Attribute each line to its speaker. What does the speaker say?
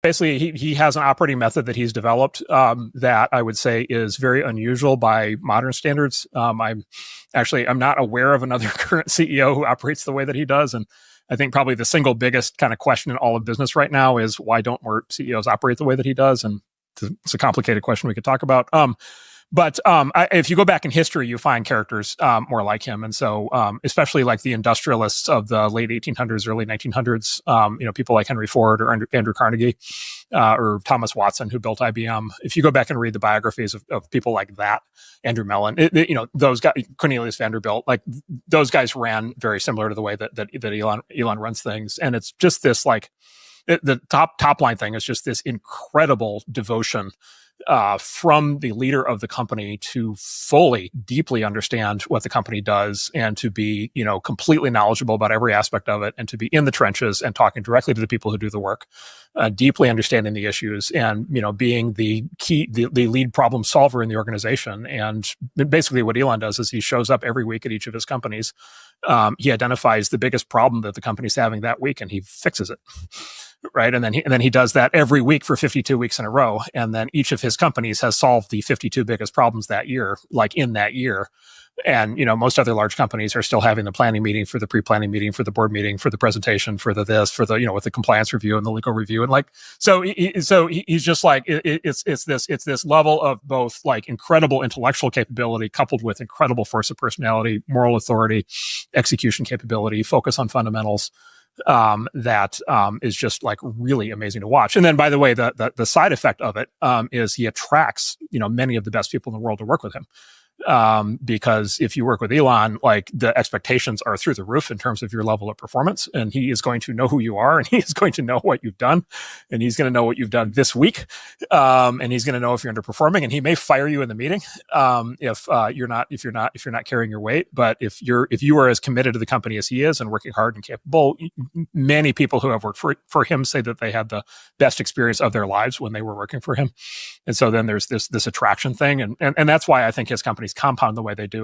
Speaker 1: basically he has an operating method that he's developed that I would say is very unusual by modern standards. I'm not aware of another current CEO who operates the way that he does, and I think probably the single biggest kind of question in all of business right now is why don't more CEOs operate the way that he does? And it's a complicated question we could talk about. But if you go back in history, you find characters more like him. And so especially like the industrialists of the late 1800s, early 1900s, people like Henry Ford or Andrew Carnegie or Thomas Watson, who built IBM. If you go back and read the biographies of people like that, Andrew Mellon, those guys, Cornelius Vanderbilt, like those guys ran very similar to the way that Elon runs things. And it's just this like the top line thing is just this incredible devotion from the leader of the company to fully, deeply understand what the company does and to be, completely knowledgeable about every aspect of it and to be in the trenches and talking directly to the people who do the work, deeply understanding the issues and, being the lead problem solver in the organization. And basically what Elon does is he shows up every week at each of his companies. He identifies the biggest problem that the company's having that week and he fixes it. Right. And then he does that every week for 52 weeks in a row. And then each of his companies has solved the 52 biggest problems that year, like in that year. And, most other large companies are still having the planning meeting for the pre-planning meeting, for the board meeting, for the presentation, for the with the compliance review and the legal review. And he's just like, it's this level of both like incredible intellectual capability coupled with incredible force of personality, moral authority, execution capability, focus on fundamentals. That is just like really amazing to watch. And then, by the way, the side effect of it is he attracts many of the best people in the world to work with him. Because if you work with Elon, like the expectations are through the roof in terms of your level of performance, and he is going to know who you are, and he is going to know what you've done, and he's going to know what you've done this week, and he's going to know if you're underperforming, and he may fire you in the meeting if you're not carrying your weight. But if you are as committed to the company as he is and working hard and capable, many people who have worked for him say that they had the best experience of their lives when they were working for him. And so then there's this attraction thing, and that's why I think his companies compound the way they do.